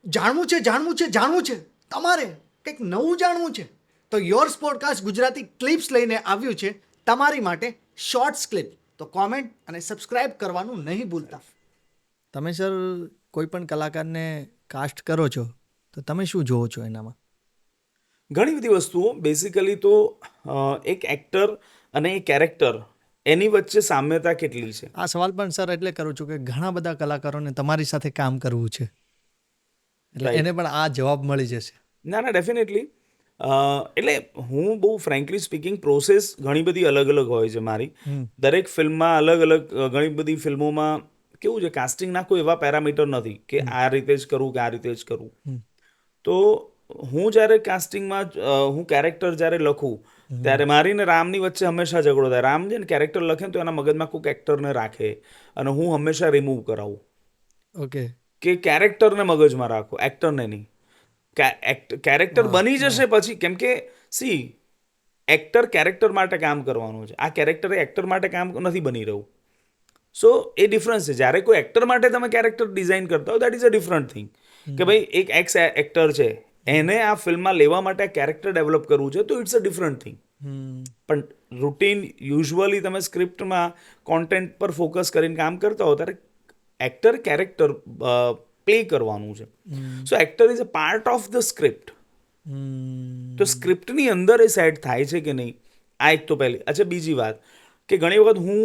જાણવું છે તમારે કંઈક નવું જાણવું છે તો યોર્સ પોડકાસ્ટ ગુજરાતી ક્લિપ્સ લઈને આવ્યું છે તમારી માટે શોર્ટ્સ ક્લિપ. તો કોમેન્ટ અને સબસ્ક્રાઇબ કરવાનું નહીં ભૂલતા. તમે સર કોઈ પણ કલાકારને કાસ્ટ કરો છો તો તમે શું જોવો છો એનામાં? ઘણી બધી વસ્તુઓ. બેઝિકલી તો એક એક્ટર અને એક કેરેક્ટર એની વચ્ચે સામ્યતા કેટલી છે. આ સવાલ પણ સર એટલે કરું છું કે ઘણા બધા કલાકારોને તમારી સાથે કામ કરવું છે એટલે Right. એને પણ આ જવાબ મળી જશે. ના ડેફિનેટલી. એટલે હું બહુ ફ્રેન્કલી સ્પીકિંગ પ્રોસેસ ઘણી બધી અલગ અલગ હોય છે મારી. દરેક ફિલ્મમાં અલગ અલગ ઘણી બધી ફિલ્મોમાં કેવું છે, કાસ્ટિંગના કોઈ એવા પેરામીટર નથી કે આ રીતે જ કરવું કે આ રીતે જ કરવું. તો હું જ્યારે કાસ્ટિંગમાં હું કેરેક્ટર જ્યારે લખું ત્યારે મારી ને રામની વચ્ચે હંમેશા ઝઘડો થાય. રામ છે ને કેરેક્ટર લખે ને તો એના મગજમાં કોઈક એક્ટરને રાખે અને હું હંમેશા રિમૂવ કરાવું ઓકે. કે કેરેક્ટરને મગજમાં રાખો, એક્ટરને નહીં. કેરેક્ટર બની જશે પછી, કેમ કે સી એક્ટર કેરેક્ટર માટે કામ કરવાનું છે. આ કેરેક્ટર એક્ટર માટે કામ નથી બની રહ્યું. સો એ ડિફરન્સ છે. જ્યારે કોઈ એક્ટર માટે તમે કેરેક્ટર ડિઝાઇન કરતા હો that is a different thing. કે ભાઈ એક એક્સ એક્ટર છે, એને આ ફિલ્મમાં લેવા માટે કેરેક્ટર ડેવલપ કરવું છે તો ઇટ્સ અ ડિફરન્ટ થિંગ. પણ રૂટીન યુઝ્યુઅલી તમે સ્ક્રિપ્ટમાં કોન્ટેન્ટ પર ફોકસ કરીને કામ કરતા હો ત્યારે એક્ટર કેરેક્ટર પ્લે કરવાનું છે. So actor is a part of the script. તો સ્ક્રિપ્ટની અંદર એ સેટ થાય છે કે નહીં, આ એક તો પહેલી. અચ્છા, બીજી વાત કે ઘણી વખત હું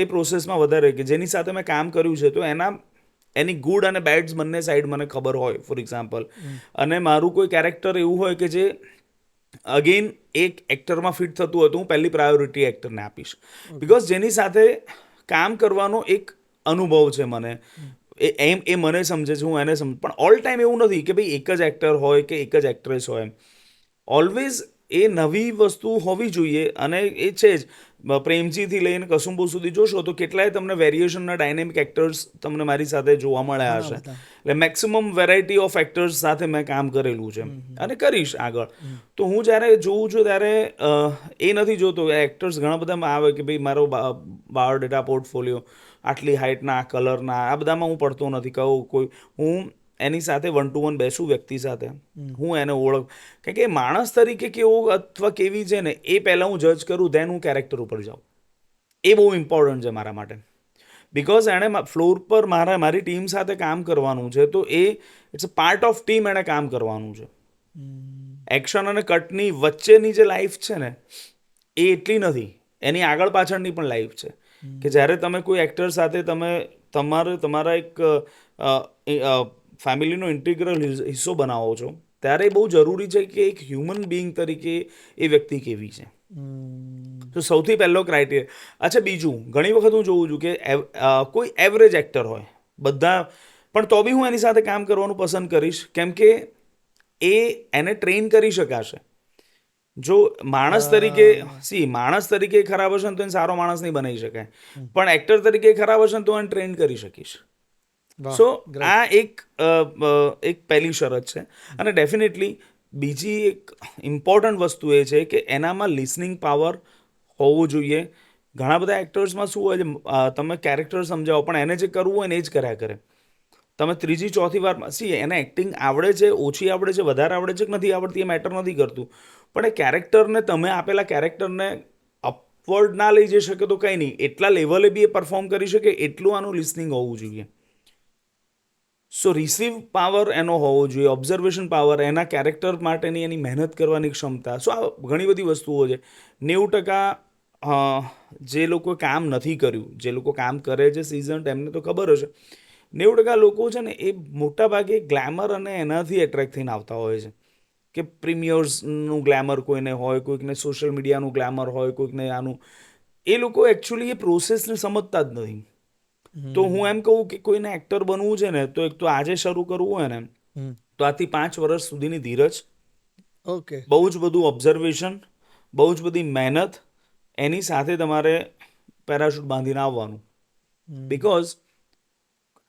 એ પ્રોસેસમાં વધારે કે જેની સાથે મેં કામ કર્યું છે તો એની ગુડ અને બેડ્સ બંને સાઈડ મને ખબર હોય. ફોર એક્ઝામ્પલ, અને મારું કોઈ કેરેક્ટર એવું હોય કે જે અગેન એક એક્ટરમાં ફિટ થતું હોય તો હું પહેલી પ્રાયોરિટી એક્ટરને આપીશ. બિકોઝ જેની સાથે કામ કરવાનો એક અનુભવ છે મને, એ મને સમજે છે, હું એને સમજ. પણ ઓલ ટાઈમ એવું નથી કે ભાઈ એક જ એક્ટર હોય કે એક જ એક્ટ્રેસ હોય. ઓલવેઝ એ નવી વસ્તુ હોવી જોઈએ. અને એ છે જ, પ્રેમજીથી લઈને કસુંબો સુધી જોશો તો કેટલાય તમને વેરિએશનના ડાયનેમિક એક્ટર્સ તમને મારી સાથે જોવા મળ્યા હશે. એટલે મેક્સિમમ વેરાયટી ઓફ એક્ટર્સ સાથે મેં કામ કરેલું છે અને કરીશ આગળ. તો હું જ્યારે જોઉં છું ત્યારે એ નથી જોતો એક્ટર્સ ઘણા બધામાં આવે કે ભાઈ મારો બાયોડેટા પોર્ટફોલિયો આટલી હાઇટના, આ કલરના, આ બધામાં હું પડતો નથી. કહું કોઈ હું એની સાથે 1 to 1 બેસું વ્યક્તિ સાથે, હું એને ઓળખ. કારણ કે માણસ તરીકે કેવો અથવા કેવી છે ને એ પહેલાં હું જજ કરું, ધેન હું કેરેક્ટર ઉપર જાઉં. એ બહુ ઇમ્પોર્ટન્ટ છે મારા માટે. બિકોઝ એણે ફ્લોર પર મારી ટીમ સાથે કામ કરવાનું છે તો એ it's a part of team, એણે કામ કરવાનું છે. એક્શન અને કટની વચ્ચેની જે લાઈફ છે ને એ એટલી નથી, એની આગળ પાછળની પણ લાઈફ છે. કે જ્યારે તમે કોઈ એક્ટર સાથે તમે તમારા એક ફેમિલીનો ઇન્ટિગ્રલ હિસ્સો બનાવો છો ત્યારે બહુ જરૂરી છે કે એક હ્યુમન બિંગ તરીકે એ વ્યક્તિ કેવી છે. તો સૌથી પહેલો ક્રાઇટેરિયા. અચ્છા, બીજું ઘણી વખત હું જોઉં છું કે કોઈ એવરેજ એક્ટર હોય બધા, પણ તો બી હું એની સાથે કામ કરવાનું પસંદ કરીશ, કેમ કે એને ટ્રેન કરી શકાશે. જો માણસ તરીકે ખરાબ હશે ને તો એને સારો માણસ નહીં બનાવી શકાય, પણ એક્ટર તરીકે ખરાબ હશે ને તો એને ટ્રેન કરી શકીશ. સો આ એક પહેલી શરત છે. અને ડેફિનેટલી બીજી એક ઇમ્પોર્ટન્ટ વસ્તુ એ છે કે એનામાં લિસનિંગ પાવર હોવો જોઈએ. ઘણા બધા એક્ટર્સમાં શું હોય છે, તમે કેરેક્ટર સમજાવો પણ એને જે કરવું હોય ને એ જ કર્યા કરે. તમે ત્રીજી ચોથી વારમાં એને એક્ટિંગ આવડે છે, ઓછી આવડે છે, વધારે આવડે છે કે નથી આવડતી એ મેટર નથી કરતું. પણ એ કેરેક્ટરને, તમે આપેલા કેરેક્ટરને અપવર્ડ ના લઈ જઈ શકે તો કંઈ નહીં, એટલા લેવલે બી એ પરફોર્મ કરી શકે એટલું આનું લિસનિંગ હોવું જોઈએ. સો રિસીવ પાવર એનો હોવો જોઈએ, ઓબ્ઝર્વેશન પાવર, એના કેરેક્ટર માટેની એની મહેનત કરવાની ક્ષમતા. સો આ ઘણી બધી વસ્તુઓ છે. 90% જે લોકો કામ નથી કર્યું, જે લોકો કામ કરે છે સિઝન, એમને તો ખબર હશે. 90% લોકો છે ને એ મોટાભાગે ગ્લેમર અને એનાથી એટ્રેક્ટ થઈને આવતા હોય છે. કે પ્રીમિયર્સનું ગ્લેમર કોઈને હોય, કોઈકને સોશિયલ મીડિયાનું ગ્લેમર હોય, કોઈકને આનું. એ લોકો એકચ્યુઅલી એ પ્રોસેસને સમજતા જ નથી. તો હું એમ કહું કે કોઈને એક્ટર બનવું છે ને તો એક તો આજે શરૂ કરવું હોય ને તો આથી 5 વર્ષ સુધીની ધીરજ, ઓકે, બહુ જ બધું ઓબ્ઝર્વેશન, બહુ જ બધી મહેનત, એની સાથે તમારે પેરાશૂટ બાંધીને આવવાનું. બિકોઝ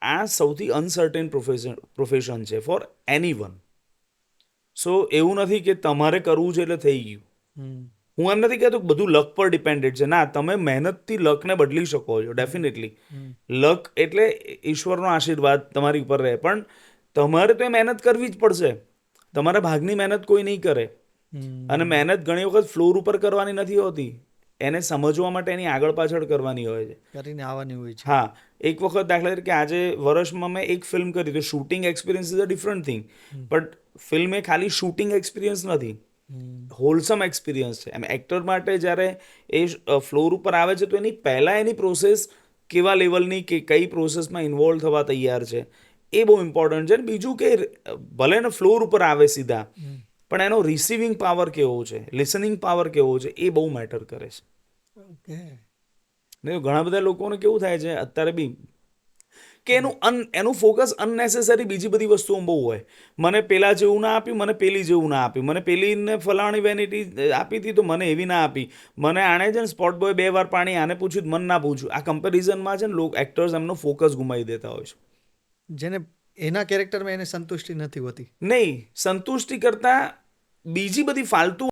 આ સૌથી અનસર્ટેન પ્રોફેશન છે ફોર એનીવન. સો એવું નથી કે તમારે કરવું છે એટલે થઈ ગયું. હું એમ નથી કહેતો કે બધું લક પર ડિપેન્ડેડ છે. ના, તમે મહેનતથી લકને બદલી શકો છો ડેફિનેટલી. લક એટલે ઈશ્વરનો આશીર્વાદ તમારી ઉપર રહે, પણ તમારે તો એ મહેનત કરવી જ પડશે. તમારા ભાગની મહેનત કોઈ નહીં કરે. અને મહેનત ઘણી વખત ફ્લોર ઉપર કરવાની નથી હોતી, એને સમજવા માટે એની આગળ પાછળ કરવાની હોય છે. કરીને આવવાની હોય છે. હા, એક વખત દાખલા તરીકે આજે વર્ષમાં મેં એક ફિલ્મ કરી તો shooting experience is a different thing, but film એ ખાલી શૂટિંગ એક્સપિરિયન્સ નથી, હોલસમ એક્સપિરિયન્સ છે. એમ એક્ટર માટે જ્યારે એ ફ્લોર ઉપર આવે છે તો એની પહેલાં એની પ્રોસેસ કેવા લેવલની કે કઈ પ્રોસેસમાં ઇન્વોલ્વ થવા તૈયાર છે એ બહુ ઇમ્પોર્ટન્ટ છે. અને બીજું કે ભલે ને ફ્લોર ઉપર આવે સીધા, પણ એનો રિસીવિંગ પાવર કેવો છે, લિસનિંગ પાવર કેવો છે, એ બહુ મેટર કરે છે. ઓકે. નહીં ઘણા બધા લોકોને કેવું થાય છે અત્યારે બી કે એનું ફોકસ અનનેસેસરી બીજી બધી વસ્તુઓ બહુ હોય. મને પેલા જેવું ના આપ્યું, મને પેલી જેવું ના આપ્યું, મને પેલીને ફલાણી વેનિટી આપી હતી તો મને એવી ના આપી, મને આણે છે ને સ્પોટ બોય 2 વાર પાણી આને પૂછ્યું મન ના પૂછ્યું. આ કમ્પેરિઝનમાં છે ને લોકો એક્ટર્સ એમનો ફોકસ ગુમાવી દેતા હોય છે. જેને એના કેરેક્ટરમાં એને સંતુષ્ટિ નથી હોતી. નહીં, સંતુષ્ટિ કરતાં બીજી બધી ફાલતુ